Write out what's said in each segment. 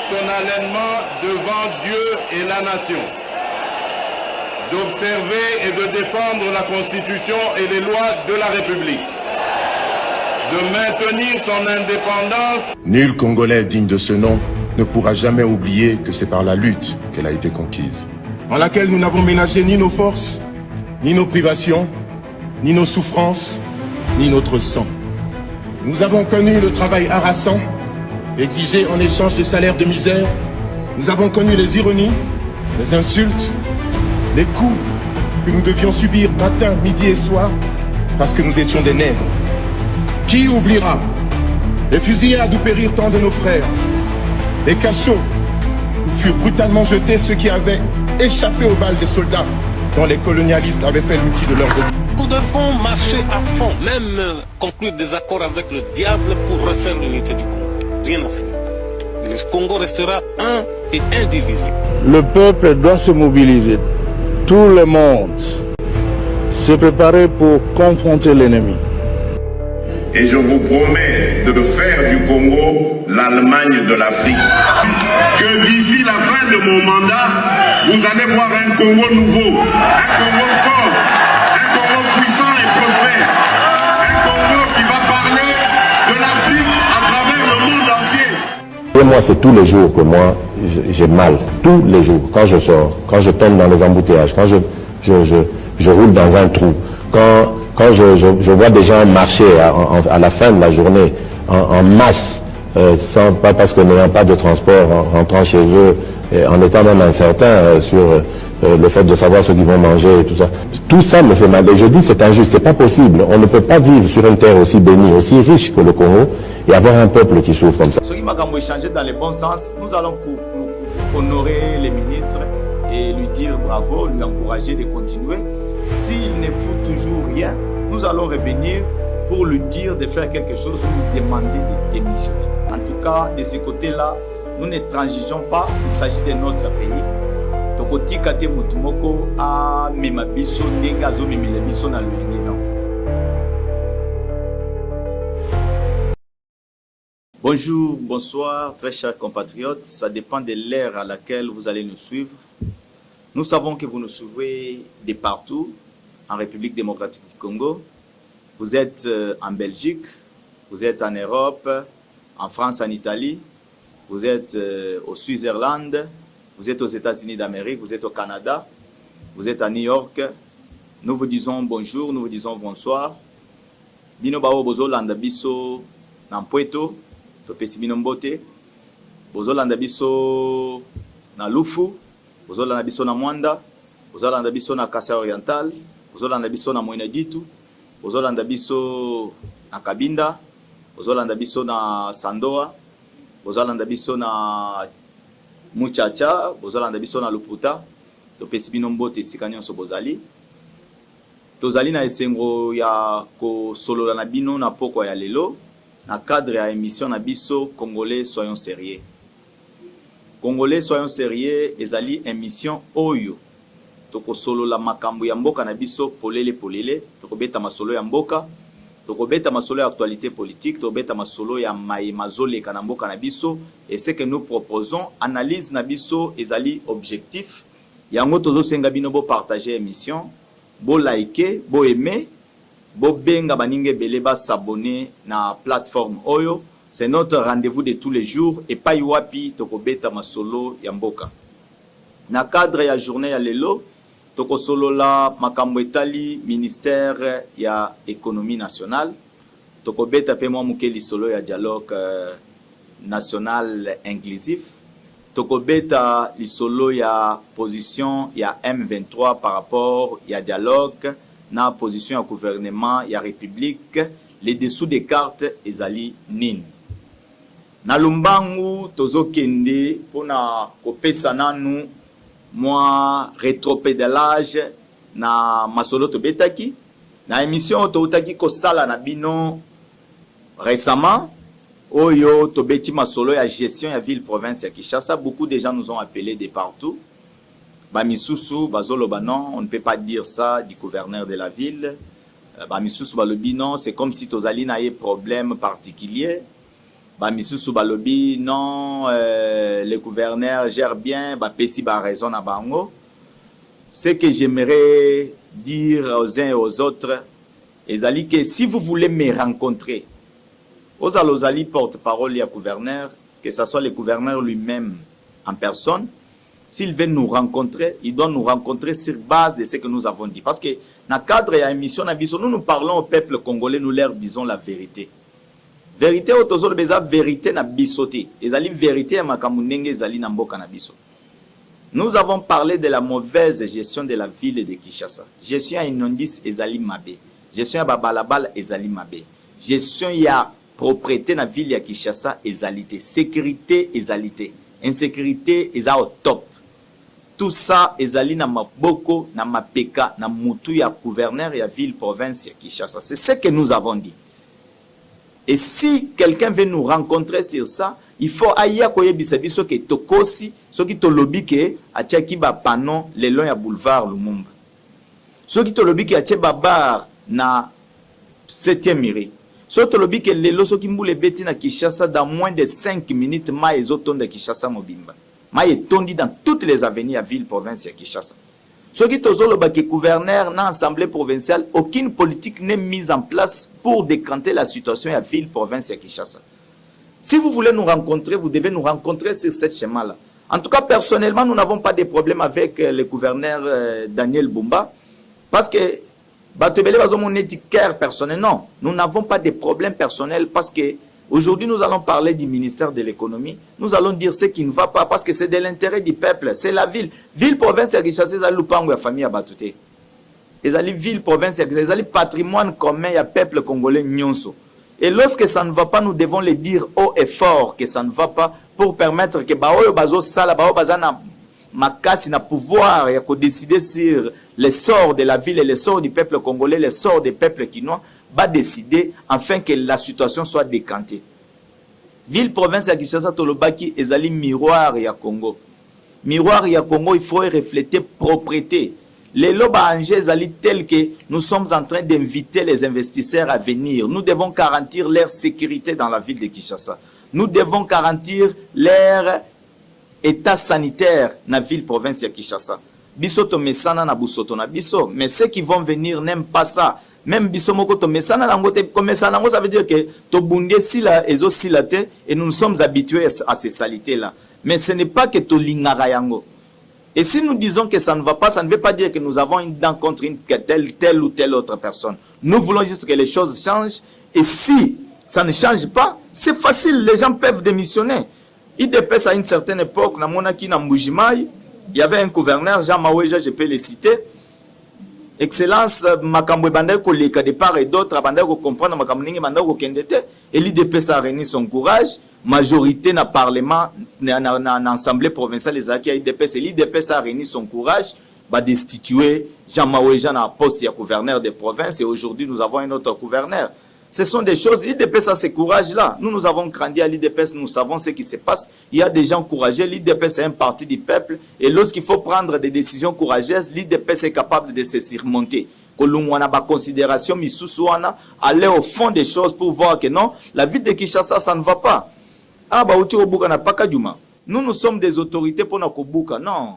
solennellement devant Dieu et la nation d'observer et de défendre la Constitution et les lois de la République, de maintenir son indépendance. Nul Congolais digne de ce nom ne pourra jamais oublier que c'est par la lutte qu'elle a été conquise, en laquelle nous n'avons ménagé ni nos forces, ni nos privations, ni nos souffrances, ni notre sang. Nous avons connu le travail harassant, exigé en échange de salaires de misère. Nous avons connu les ironies, les insultes, les coups que nous devions subir matin, midi et soir parce que nous étions des nègres. Qui oubliera les fusillades où périrent tant de nos frères, les cachots où furent brutalement jetés ceux qui avaient échappé aux balles des soldats dont les colonialistes avaient fait l'outil de leur vie. Nous devons marcher à fond, même conclure des accords avec le diable pour refaire l'unité du Congo. Rien à faire. Le Congo restera un et indivisible. Le peuple doit se mobiliser. Tout le monde se préparer pour confronter l'ennemi. Et je vous promets de faire du Congo l'Allemagne de l'Afrique. Que d'ici la fin de mon mandat, vous allez voir un Congo nouveau, un Congo fort, un Congo puissant et prospère, un Congo qui va parler de l'Afrique à travers le monde entier. Et moi, c'est tous les jours que moi, j'ai mal. Tous les jours, quand je sors, quand je tombe dans les embouteillages, quand je roule dans un trou, quand je vois des gens marcher à la fin de la journée en masse, pas parce que n'ayant pas de transport, en rentrant chez eux, en étant même incertain sur le fait de savoir ce qu'ils vont manger et tout ça. Tout ça me fait mal. Et je dis c'est injuste, c'est pas possible. On ne peut pas vivre sur une terre aussi bénie, aussi riche que le Congo et avoir un peuple qui souffre comme ça. Ce qui m'a échangé dans le bon sens, nous allons honorer les ministres et lui dire bravo, lui encourager de continuer. S'il ne fout toujours rien, nous allons revenir pour lui dire de faire quelque chose ou lui demander de démissionner. En tout cas, de ce côté-là, nous ne transigeons pas, il s'agit de notre pays. Tokotika te mutumoko a memabiso ndenge zo mimelebiso na luenge non. Bonjour, bonsoir, très chers compatriotes. Ça dépend de l'ère à laquelle vous allez nous suivre. Nous savons que vous nous suivez de partout, en République démocratique du Congo. Vous êtes en Belgique, vous êtes en Europe, en France, en Italie. Vous êtes au Suisse-Irlande, vous êtes aux États-Unis d'Amérique, vous êtes au Canada, vous êtes à New York. Nous vous disons bonjour, nous vous disons bonsoir. Bino bao bozo landa biso na Mpweto, topesi bino mbote. Bozo landa biso na Lufu, bozo landa biso na Mwanda, bozo landa biso na Kasai Oriental, bozo landa biso na Moina Ditu, bozo landa biso na Kabinda, bozo landa biso na Sandoa, bozo landa biso na Muchacha, bozo landa biso na Luputa. Topesi bino mbote esika nyonso bozali. Tozali na esengo ya ko solola na bino na poko ya lelo na cadre ya émission na biso Congolais soyons sérieux. Congolais soyons sérieux ezali émission oyo toko solola makambo ya mboka na biso polele polele, toko beta masolo ya mboka, toko beta masolo ya actualité politique, toko beta masolo ya mazole kana mboka na biso, et ce que nous proposons analyse na biso ezali objectif. Yango tozo senga bino bo partager émission, bo liker, bo aimer, bo benga baninge belé ba s'abonner na plateforme oyo. C'est notre rendez-vous de tous les jours et pa iwapi toko beta masolo ya mboka. Na cadre ya journée ya lelo toko solo la makambo etali ministère ya économie nationale. Toko beta pe mwa mukeli solo ya dialogue national inclusif. Toko beta lisolo ya position ya M23 par rapport ya dialogue na position ya gouvernement ya république, les dessous des cartes ezali nini. Na lumbangu tozo kende pona kopesa nanu moi rétropédalage na masolo to betaki na émission to utaki ko sala na bino récemment oyo to beti masolo ya gestion ya ville province ya Kinshasa. Beaucoup de gens nous ont appelés de partout. Bamisusu bazolo non, on ne peut pas dire ça du gouverneur de la ville. Bamisusu balobi non, c'est comme si tozali na ye problème particulier. ba misusu balobi non le gouverneur gère bien ba pesi ba raison na bango. Ce que j'aimerais dire aux uns et aux autres, ezali que si vous voulez me rencontrer, ozali porte-parole ya gouverneur, que ce soit le gouverneur lui-même en personne, s'il veut nous rencontrer, il doit nous rencontrer sur base de ce que nous avons dit. Parce que dans le cadre de l'émission, nous parlons au peuple congolais, nous leur disons la vérité. Vérité au tozolo beza vérité na bisoté. Ezali vérité ya makamunenge ezali na mboka na biso. Nous avons parlé de la mauvaise gestion de la ville de Kinshasa. Gestion ya inondis ezali mabe. Gestion ya babalabala ezali mabe. Gestion ya propriété na ville ya Kinshasa ezalité. Sécurité ezalité. Insécurité eza au top. Tout ça ezali na maboko na mapeka na mutu ya gouverneur ya ville province ya Kinshasa. C'est ce que nous avons dit. Et si quelqu'un veut nous rencontrer sur ça, il faut aya koyebisa biso ke tokosi soki tolobi ke atiaki ba panon le long ya boulevard Lumumba. Soki tolobi ke atie ba bar na 7e mairie. Soki tolobi ke lelo soki mbule beti na Kinshasa dans moins de 5 minutes ma ezotonda Kinshasa mobimba. Ma etondi dans toutes les avenues à ville province ya Kinshasa. Soki tozoloba ke gouverneur na assemblée provinciale, aucune politique n'est mise en place pour décanter la situation à ville province ya Kinshasa. Si vous voulez nous rencontrer, vous devez nous rencontrer sur cette schéma-là. En tout cas, personnellement, nous n'avons pas de problème avec le gouverneur Daniel Bumba, parce que Batebele bazomon éthique personnel. Non, nous n'avons pas de problème personnel parce que aujourd'hui, nous allons parler du ministère de l'économie. Nous allons dire ce qui ne va pas parce que c'est de l'intérêt du peuple. C'est la ville. Ville, province, ya Kinshasa, c'est la famille à Batouté. C'est la ville, province, c'est le patrimoine commun, il y a peuple congolais nyonso. Et lorsque ça ne va pas, nous devons le dire haut et fort que ça ne va pas pour permettre que Baoyo Bazo Sala, Bao Bazana Makasi na pouvoir ya décider sur les sorts de la ville et les sorts du peuple congolais, les sorts des peuples quinois, va décider afin que la situation soit décantée. Ville, province ya Kinshasa, Tolobaki, ezali miroir ya Congo. Miroir ya Congo, il faut refléter propreté. Les lobes ezali tels que nous sommes en train d'inviter les investisseurs à venir. Nous devons garantir leur sécurité dans la ville de Kinshasa. Nous devons garantir leur état sanitaire dans la ville province ya Kinshasa. Biso to mesana na busoto na biso, mais ceux qui vont venir n'aiment pas ça. Même biso moko to mesana nango te komesana nango, ça veut dire que to bundé sila ezo silate et nous sommes habitués à ces saletés là. Mais ce n'est pas que to lingara yango. Et si nous disons que ça ne va pas, ça ne veut pas dire que nous avons une dent contre telle ou telle autre personne. Nous voulons juste que les choses changent. Et si ça ne change pas, c'est facile, les gens peuvent démissionner. IDPS à une certaine époque, dans Monaki, dans Mbujimaï, il y avait un gouverneur, Jean Maouéja, je peux le citer. Excellence, Makambwe Bandai Koleka de part et d'autre, Bandai comprendre Makamningi Bandai Kendete, et l'IDPS a réuni son courage. Majorité dans le Parlement, dans l'Assemblée provinciale, les acquis à l'IDPS, et l'IDPS a réuni son courage, va destituer Jean Maouéja dans le poste de gouverneur des provinces, et aujourd'hui nous avons un autre gouverneur. Ce sont des choses, l'IDPS a ce courage-là. Nous avons grandi à l'IDPS, nous savons ce qui se passe. Il y a des gens courageux, l'IDPS est un parti du peuple, et lorsqu'il faut prendre des décisions courageuses, l'IDPS est capable de se surmonter. Considération, aller au fond des choses pour voir que non, la ville de Kinshasa, ça ne va pas. Ah, bah, nous sommes des autorités pour nos Kobuka. Non.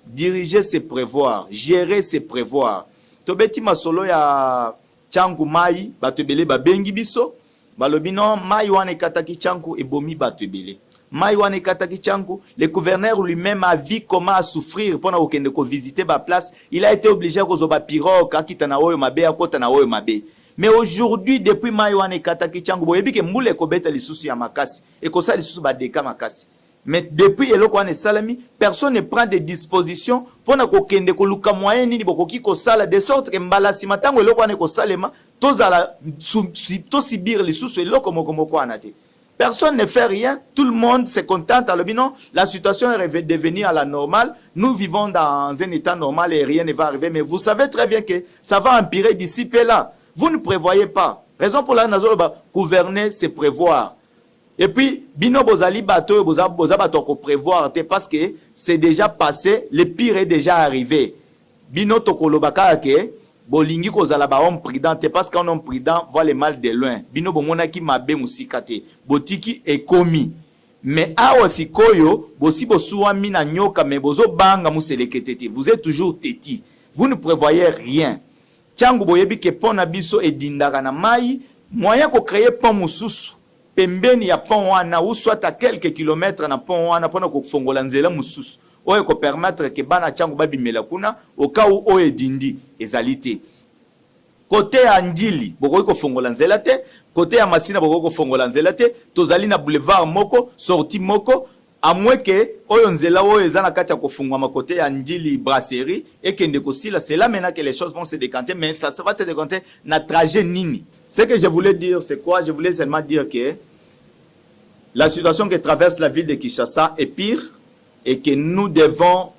Diriger, c'est prévoir. Gérer, c'est prévoir. Tobeti masolo ya changu mai, batebele ba bengi biso. Balobi non, mai wane kataki changu et bomi batebele. Mai wane kataki changu, le gouverneur lui-même a vu comment souffrir pendant qu'il ne visiter ba place. Il a été obligé à kozoba pirogue, akita na oyo mabe, akota na oyo mabe. Mais aujourd'hui, depuis Maïwane Kataki Tchango, vous voyez que Moule Kobeta les soucis à Makassi et que ça les soucis à Deka Makassi. Mais depuis Elokwane Salami, personne ne prend des dispositions pour ne kokende ko luka moyen ni bokoki ko sala de sorte que mbala si matango Elokwane ko salema tozala to sibir les soucis Eloko mokomoko anate. Personne ne fait rien, tout le monde se contente à l'obino, la situation est devenue à la normale, nous vivons dans un état normal et rien ne va arriver, mais vous savez très bien que ça va empirer d'ici peu là. Vous ne prévoyez pas. Raison pour laquelle nous gouverner, c'est prévoir. Et puis, bino bozali bato boza bato ko prévoir parce que c'est déjà passé, le pire est déjà arrivé. Bino tokolo bakaka ke bolingi kozala ba homme prudent te parce qu'un homme prudent voit le mal de loin. Bino bomona ki mabe musika te. Botiki ekomi. Mais awa sikoyo bosi bosuwa mina nyoka mais bozo banga muselekete te. Vous êtes toujours têti. Vous ne prévoyez rien. Tiangu boyebi ke pont na biso edindaka na mai, moyen ko créer pont mususu. Pembeni ya pont wana ou soit à quelques kilomètres na pont wana pona ko fongola nzela mususu. Oyo ko permettre que bana tiangu babimela kuna au cas où o edindi ezalité. Côté ya Ndili bokoki ko fongola nzela te, côté ya Masina bokoki ko fongola nzela te, tozali na boulevard moko, sortie moko, à moins que oyo nzela oyo ezana kati ya kofungwa ma côté ya Ndili brasserie et que ndeko sila, c'est là maintenant que les choses vont se décanter, mais ça va se décanter na trajet nini. Ce que je voulais dire c'est quoi? Je voulais seulement dire que la situation que traverse la ville de Kinshasa est pire et que nous devons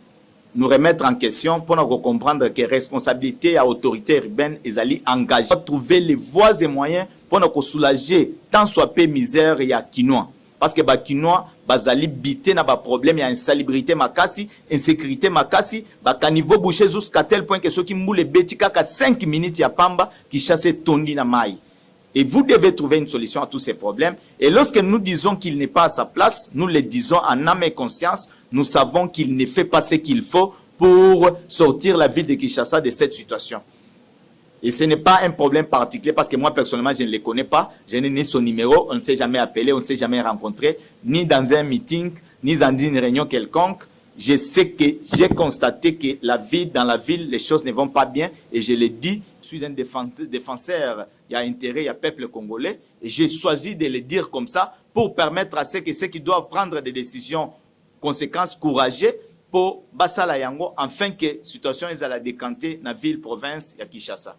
nous remettre en question pour nous comprendre que responsabilité et autorité urbaine est engagée. Trouver les voies et moyens pour nous soulager tant soit peu misère et à Kinois. Parce que les Kinois, bazali bité na ba problème, il y a insalubrité makasi, insécurité makasi, ba niveau bouché jusqu'à tel point que ceux qui moulent les bêtis kaka 5 minutes ya pamba qui chassent tondi na maï. Et vous devez trouver une solution à tous ces problèmes. Et lorsque nous disons qu'il n'est pas à sa place, nous le disons en âme et conscience. Nous savons qu'il ne fait pas ce qu'il faut pour sortir la ville de Kinshasa de cette situation. Et ce n'est pas un problème particulier parce que moi, personnellement, je ne le connais pas. Je n'ai ni son numéro, on ne s'est jamais appelé, on ne s'est jamais rencontré, ni dans un meeting, ni dans une réunion quelconque. Je sais que j'ai constaté que dans la ville, les choses ne vont pas bien. Et je le dis, je suis un défenseur, il y a intérêt, il y a peuple congolais. Et j'ai choisi de le dire comme ça pour permettre à ceux qui doivent prendre des décisions, conséquences courageuses, pour Basala Yango, afin que la situation est à la décanter dans la ville, province, ya Kinshasa.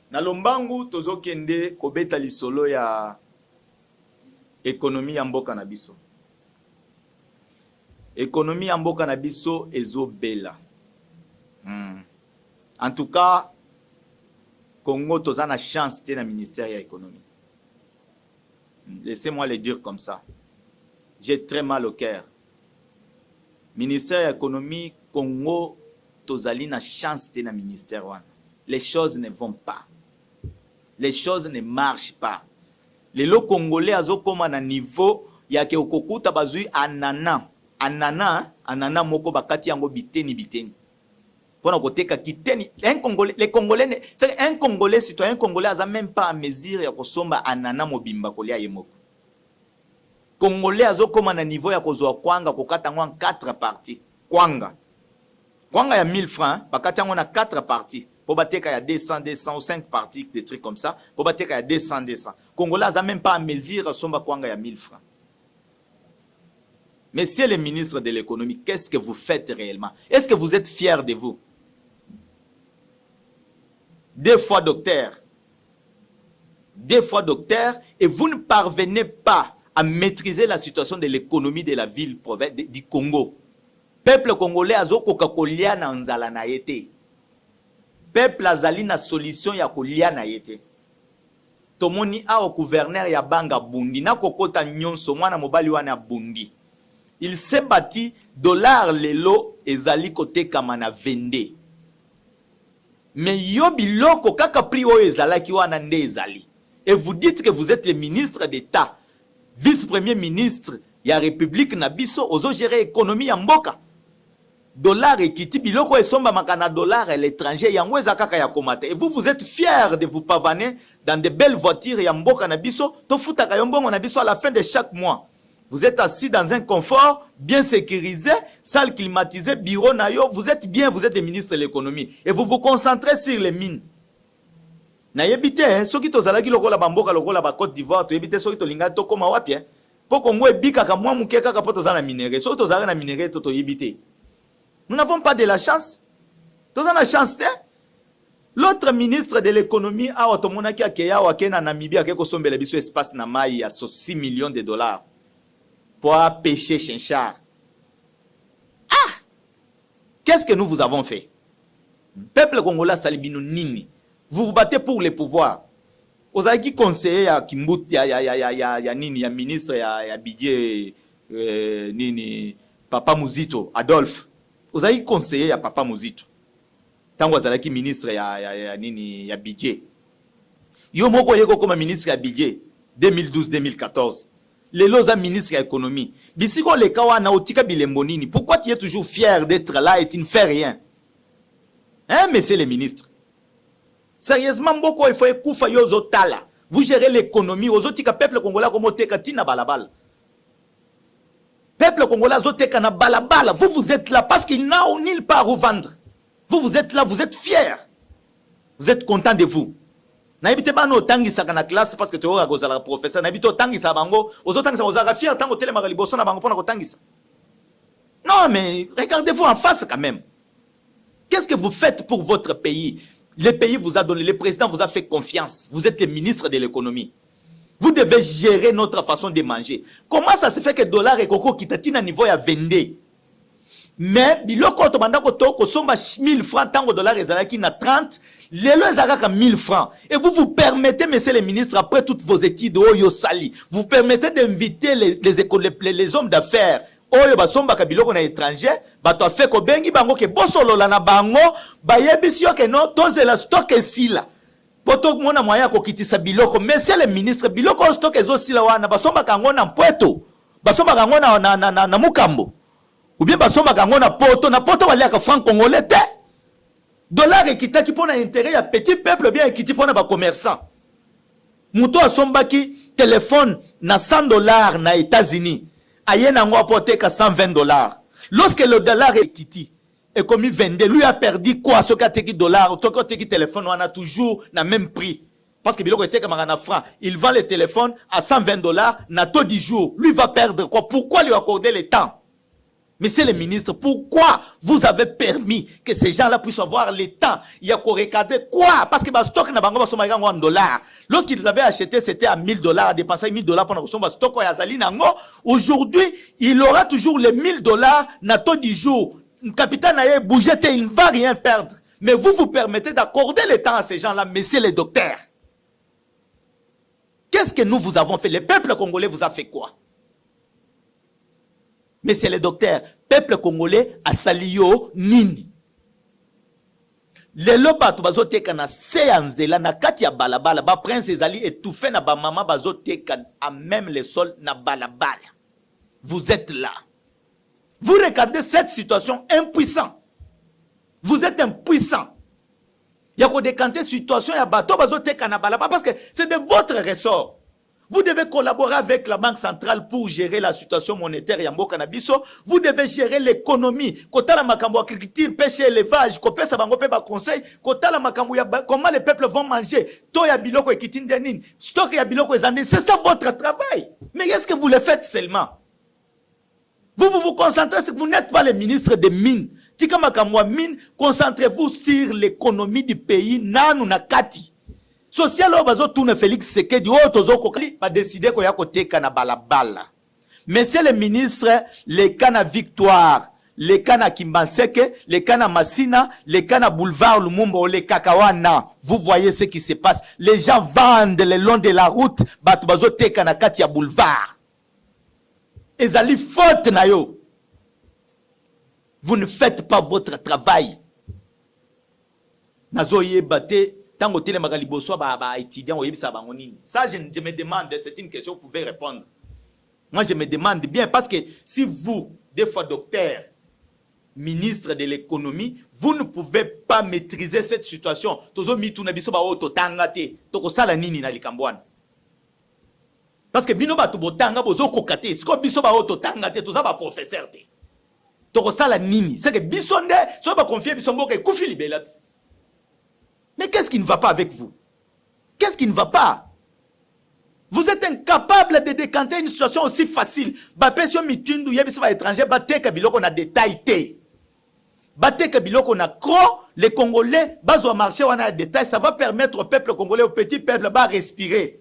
Na Lombangu, tozo kende kobeta lisolo ya économie ya mboka na biso. Économie ya mboka na biso ezobela. En tout cas, Congo toza na chance te na ministère ya économie. Laissez-moi le dire comme ça. J'ai très mal au cœur. Ministère de l'économie, Congo, tozali na chance te na ministère wana. Les choses ne vont pas. Les choses ne marchent pas. Les lots congolais azo koma na niveau ya ke okokuta bazui anana moko bakati yango biteni. Pona koteka kiteni. Un Congolais citoyen congolais aza même pas à mesure ya kosomba anana mobimba kolia yemoko. Congolais azo koma na niveau ya kozwa kwanga kokata ngo en 4 parties. Kwanga ya 1000 francs, bakati ngo na 4 parties. Po bateka ya 200 ou 5 parties, des trucs comme ça. Po bateka ya 200. Congolais aza même pas à mesure somba kwanga ya 1000 francs. Monsieur le ministre de l'économie, qu'est-ce que vous faites réellement? Est-ce que vous êtes fier de vous? 2 fois docteur, et vous ne parvenez pas à maîtriser la situation de l'économie de la ville du Congo. Peuple congolais a zokoka kolia na nzala na yete. Peuple azali na solution ya kolia na yete. Tomoni a au gouverneur ya banga bundi na kokota nyonso mwana mobali wana bundi. Il s'est bâti dollar lelo ezali kote kama na vende. Mais yo biloko kaka pri o ezalaki wana nde ezali. Et vous dites que vous êtes le ministre d'État, vice-premier ministre ya République na biso ozo gérer économie ya mboka. Dollar ekiti biloko esomba makana dollar à l'étranger yango ezakaka ya komata. Et vous êtes fiers de vous pavaner dans de belles voitures ya mboka na biso, to futaka yombongo na biso à la fin de chaque mois. Vous êtes assis dans un confort, bien sécurisé, salle climatisée, bureau nayo, vous êtes bien, vous êtes le ministre de l'économie. Et vous vous concentrez sur les mines. Na yebite, soki tozalaki lokola bamboka lokola ba Côte d'Ivoire, to yebite soki tolinga to koma wapi po Congo ebika ka mwa muke kaka po tozala minéré. Soki tozala na minéré to yebite. Nous n'avons pas de la chance. Tozala na chance te. L'autre ministre de l'économie a otomonaki akeya wa kena Namibie akeko sombela biso espace na mai ya 6 millions de dollars. Pour pêcher chinchard. Ah! Qu'est-ce que nous vous avons fait? Peuple congolais salibino nini. Vous vous battez pour le pouvoir. Vous avez qui conseiller à Kimbut, ya nini, ya ministre, ya Bidje, nini, Papa Muzito, Adolphe. Vous avez conseillé à Papa Muzito. tango azalaki ministre ya nini ya budget. Yo moko yeko comme ministre ya budget 2012-2014. Lelo za ministre ya économie. Bisiko le kawa na otika bilembo nini? Pourquoi tu es toujours fier d'être là et tu ne fais rien? Hein, monsieur le ministre? Sérieusement, mboko il faut ekufa yozo tala. Vous gérez l'économie, ozotika peuple congolais comme oteka tina balabala. Peuple congolais ozoteka na balabala. Vous êtes là parce qu'il n'a nulle part où vendre. Vous êtes là, vous êtes fiers. Vous êtes content de vous. Naibite bano tangisa kana classe parce que tu as gozala professeur. Naibite tangisa bango, ozotangisa ozaka fier tango telema liboso na bango pona ko tangisa. Non mais regardez-vous en face quand même. Qu'est-ce que vous faites pour votre pays? Le pays vous a donné, le président vous a fait confiance. Vous êtes le ministre de l'économie. Vous devez gérer notre façon de manger. Comment ça se fait que dollar et coco qui tatina niveau ya 22? Mais biloko to bandako to ko somba 1000 francs tango dollar ezalaki na 30, lelo ezalaka 1000 francs. Et vous vous permettez, monsieur le ministre, après toutes vos études oyo sali, vous permettez d'inviter les hommes d'affaires oyo basomba ka biloko na étranger, bato fait ko bengi bango ke bosolola na bango, bayebisi yo ke no tozela stock esila. Poto mona moya ko kitisa biloko, monsieur le ministre, biloko stock ezo sila wana basomba kango na Mpweto, basomba kango na Mukambo. Ou bien basomba kango na poto waliaka franc congolais te. Dollar ekitaki pona intérêt ya petit peuple bien ekiti pona ba commerçant. Muto asombaki téléphone na $100 na États-Unis. Ayena ngo apoteka $120. Lorsque le dollar est quitté et comme il vendait, lui a perdu quoi? Ce qui dollar, tout qui téléphone, on a toujours le même prix. Parce que biloko était comme un franc, il vend le téléphone à $120, na taux 10 jours. Lui va perdre quoi? Pourquoi lui accorder le temps? Monsieur le ministre, pourquoi vous avez permis que ces gens-là puissent avoir le temps? Il y a qu'à regarder quoi? Parce que le stock n'a pas en dollars. Lorsqu'ils avaient acheté, c'était à $1000, dépenser $1000 pour le stock. Aujourd'hui, il aura toujours les $1000 na taux 10 jours. Le capitaine a bougé, il ne va rien perdre. Mais vous vous permettez d'accorder le temps à ces gens-là, messieurs les docteurs. Qu'est-ce que nous vous avons fait? Le peuple congolais vous a fait quoi? Mais c'est le docteur, peuple congolais a salio nini. Les lobato bazoteka na seanzela na kati ya balabala, ba prince ezali étouffé na ba mama bazoteka à même le sol na balabala. Vous êtes là. Vous regardez cette situation impuissant. Vous êtes impuissant. Il y a qu'à décanter situation ya bato bazoteka na balabala parce que c'est de votre ressort. Vous devez collaborer avec la Banque centrale pour gérer la situation monétaire ya mboka na biso. Vous devez gérer l'économie. Kota la makambo agriculture, pêche, élevage, kopesa bango pe ba conseil, kota la makambo ya comment les peuples vont manger. To ya biloko ekitinde nini, stock ya biloko ezandi, c'est ça votre travail. Mais est-ce que vous le faites seulement? Vous vous concentrez, vous n'êtes pas le ministre des mines. Tika makambo mine, concentrez-vous sur l'économie du pays nanu na kati. Social obazo tourne Félix Sekedi otozo kokali ba décider ko yako teka na balabala. Monsieur le ministre, les cana Victoire, les cana Kimbanseke, les cana Massina, les cana Boulevard Lumumba, les Kakawana, vous voyez ce qui se passe. Les gens vendent le long de la route, batu bazo teka na kati ya boulevard. Ezali faute na yo. Vous ne faites pas votre travail. Nazo yebate tant que les étudiants, ça je me demande, c'est une question que vous pouvez répondre. Moi je me demande bien, parce que si vous, des fois docteur, ministre de l'économie, vous ne pouvez pas maîtriser cette situation. Parce que bino batu botanga bozo kokate, siko biso ba auto tangate, toza ba professeur te. Toko sala nini, c'est que bisonde, so ba confier bisongo ke kufi libelat. Mais qu'est-ce qui ne va pas avec vous? Qu'est-ce qui ne va pas? Vous êtes incapable de décanter une situation aussi facile. Bapesio mitundu yebisa ba étranger bateka biloko na détail te. Bateka biloko na cro, les Congolais bazo marché wana détail, ça va permettre au peuple congolais, au petit peuple ba respirer.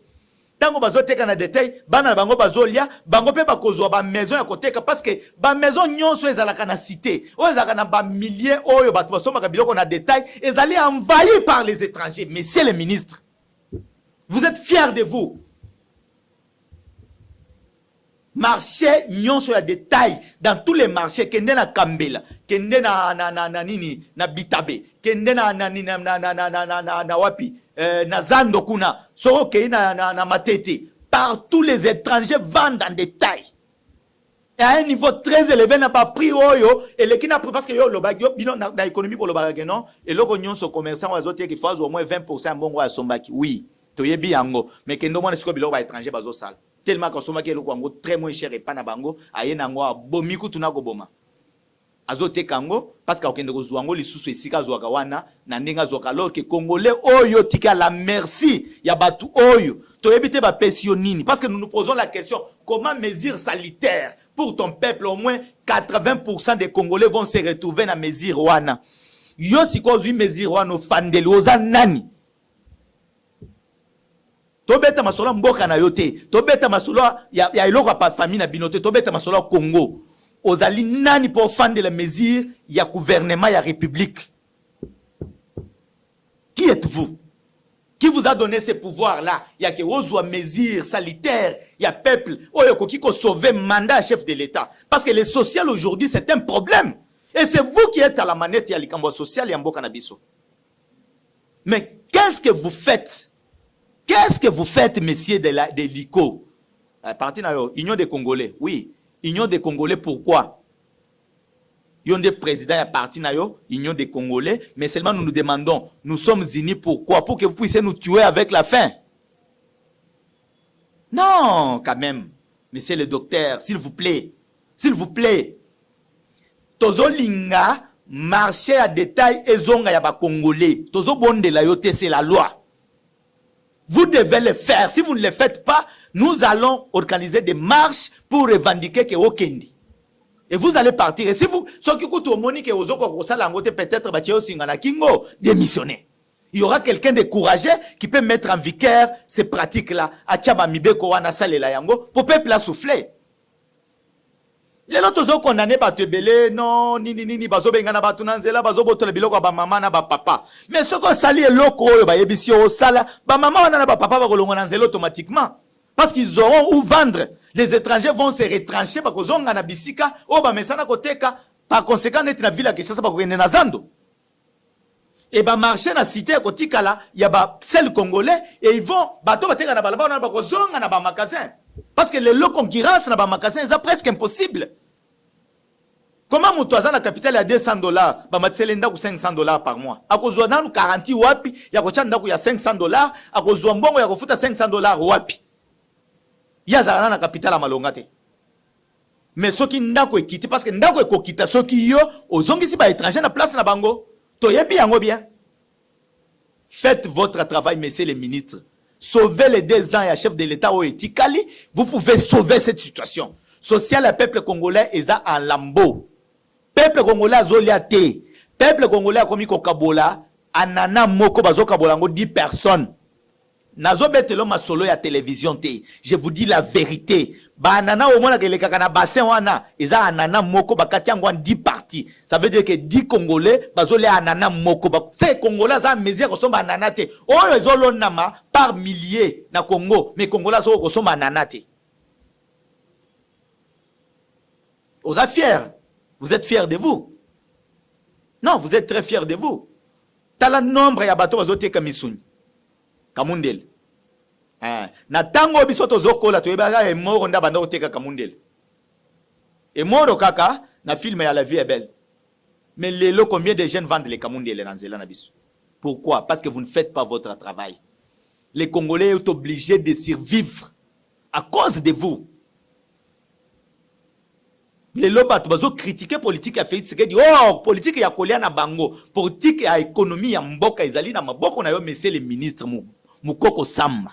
Tango bazoteka na détail, bana bango bazolia, bango pe bakozwa ba maison ya koteka parce que ba maison nyonso ezalaka na cité. O ezalaka na ba milliers oyo batu basoma ka biloko na détail, ezali envahi par les étrangers. Monsieur le ministre, vous êtes fiers de vous. marché nyonso ya détail dans tous les marchés kende na Kambela kende na nini na Bitabe kende na wapi na Zando kuna soko ke na Matete partout les étrangers vendent en détail et à un niveau très élevé n'a pas pris oyo et le kina parce que yo lobaki yo bino na économie pour lobaki non et loko nyonso commerçant wazote ki faut au moins 20% mbongo ya sombaki oui toyebi yango mais kendo mwana siko biloko ba étranger bazo sala tellement que sombaki eloko yango très moins cher et pas na bango aye nango abomi kutu ko boma azote kango parce que okende ko zuango lisusu esika zwaka wana na ndenga zwaka alors que congolais oyo tika la merci ya batu oyo toyebi te ba pesio nini parce que nous nous posons la question comment mesure sanitaire pour ton peuple au moins 80% des congolais vont se retrouver na mesure wana yo siko zui mesure wana fandeli oza nani tobeta masolo mboka na yote tobeta masolo ya eloko pa famille na binote tobeta masolo Congo ozali nani pour fonder la mesure ya gouvernement ya république qui êtes-vous qui vous a donné ces pouvoirs là ya que ozwa mesure sanitaire ya peuple oyo koki ko sauver mandat chef de l'état parce que le social aujourd'hui c'est un problème et c'est vous qui êtes à la manette ya likambo social ya mboka na biso mais qu'est-ce que vous faites? Qu'est-ce que vous faites, messieurs de l'ICO? Parti na yo, Union des Congolais. Oui, Union des Congolais, pourquoi? Union des présidents est parti na yo, Union des Congolais, mais seulement nous nous demandons, nous sommes unis pourquoi? Pour que vous puissiez nous tuer avec la faim. Non, quand même. Monsieur le docteur, s'il vous plaît. S'il vous plaît. Tozo linga, marché à détail, ezonga ya ba Congolais. Tozo bonde la yote, c'est la loi. Vous devez le faire. Si vous ne le faites pas, nous allons organiser des marches pour revendiquer que Okendi. Et vous allez partir. Et si vous, ce qui coûte au monique et aux autres, peut-être, démissionner. Il y aura quelqu'un de courageux qui peut mettre en vigueur ces pratiques-là. Pour peuple la souffler. Les autres sont condamnés par te belé, non, ni, bazo bengana batunanzela, bazo botole biloko ba maman na ba papa. Mais ce qu'on sali est loko yo ba yebisi au sala, ba maman na ba papa ba kolongo nanzela automatiquement. Parce qu'ils auront où vendre. Les étrangers vont se retrancher ba kozonga na bisika, o ba mesana koteka, par conséquent net na ville à Kinshasa ba kokende na Zando. Et ba marché na cité à Kotikala, il y a ba sel congolais et ils vont bato bateka na balaba na ba kozonga na ba magasin. Parce que les lots concurrence na ba magasin c'est presque impossible. Comment moutouazan la capitale à $200, bah matselenda ku $500 par mois. A cause na 40 wapi, ya ko chanda ku ya $500, a cause mbongo ya ko futa $500 wapi. Ya za na capitale à malongate. Mais ceux qui ndako ekiti parce que ndako ekokita ceux qui yo ozongi si ba étranger na place na bango, toyebi yango bien. Faites votre travail, messieurs les ministres. Sauvez les 2 ans et chef de l'État au Etikali, vous pouvez sauver cette situation. Social et peuple congolais est en lambeau. Peuple congolais a zoliate. Peuple congolais a commis kokabola. Anana moko bazo kabolango 10 personnes. Nazo betelo masolo ya télévision te. Je vous dis la vérité. Ba anana au moins que kaka na bassin wana. Eza anana moko bakati yango en 10 parties. Ça veut dire que 10 congolais bazo le anana moko. C'est congolais za mesure ko somba anana te. Oyo ezolo nama par milliers na Congo. Mais congolais zo ko somba anana te. Vous êtes fiers. Vous êtes fiers de vous. Non, vous êtes très fiers de vous. T'as le nombre ya bato bazote kamisuni. Kamundel. Na tango bisoto zokola to ebaga e moro nda banda oteka Kamundel. Et moro kaka na film ya La vie est belle. Mais lelo combien de jeunes vendent les Kamundel na nzela na biso? Pourquoi? Parce que vous ne faites pas votre travail. Les Congolais sont obligés de survivre à cause de vous. Les lobats bazo critiquer politique ya Félix Tshisekedi. Oh, politique ya kolia na bango, politique ya économie ya mboka ezali na maboko na yo monsieur le ministre Mukoko Samba.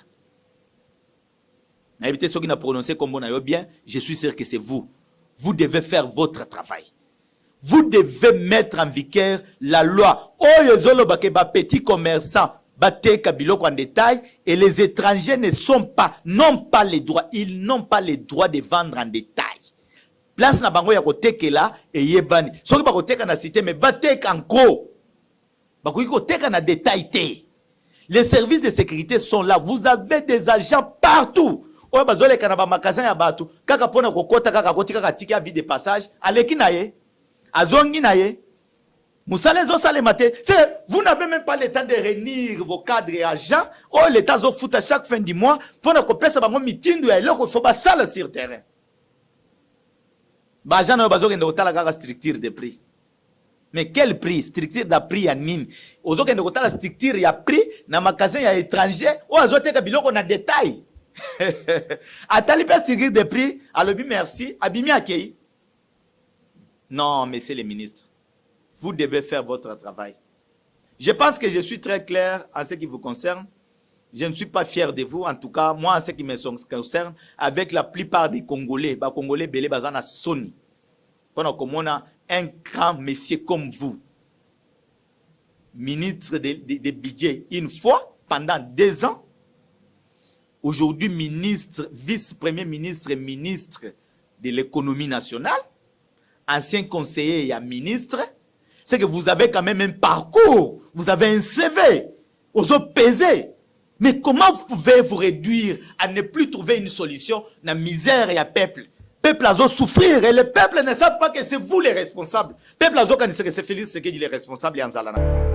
Na éviter ceux qui n'a prononcé comme na yo bien, je suis sûr que c'est vous. Vous devez faire votre travail. Vous devez mettre en vigueur la loi. Oh, yezolo bake ba petit commerçant bateka biloko en détail et les étrangers n'ont pas les droits, ils n'ont pas les droits de vendre en détail. Place na bango ya kotekela et yebani. Soki ba koteka na cité mais bateka encore. Ba koteka na détail te. Les services de sécurité sont là. Vous avez des agents partout. oyo bazoleka na bamakasin ya bato kaka mpona kokota kaka koti kaka tiki ya vie de passage aleki na ye azongi na ye mosala ezosalema te. Vous n'avez même pas le temps de réunir vos cadres et agents oyo l'état azofuta chaque fin du mois mpona kopesa bango mitindo ya eloko ifo basala sur terrain. Baagent na oyo bazokende kotala kaka structure de prix. Mais quel prix? Structure de prix ya nini? Ozokende kotala structure ya prix na magasin ya étranger oyo azoteka biloko na détail. Atali pe structure de prix alobi merci abimi akei. Non, monsieur le ministre, vous devez faire votre travail. Je pense que je suis très clair en ce qui vous concerne. Je ne suis pas fier de vous, en tout cas, moi, en ce qui me concerne, avec la plupart des Congolais, les Congolais, belé bazana Sony. Pendant qu'on a un grand monsieur comme vous, ministre de budget, une fois, pendant 2 ans, aujourd'hui ministre, vice-premier ministre et ministre de l'économie nationale, ancien conseiller et ministre, c'est que vous avez quand même un parcours, vous avez un CV, vous avez pesé. Mais comment vous pouvez vous réduire à ne plus trouver une solution dans la misère et la peuple? Peuple a souffrir et le peuple ne sait pas que c'est vous les responsables. Peuple a dit que c'est Félix qui est responsable et en Zalana.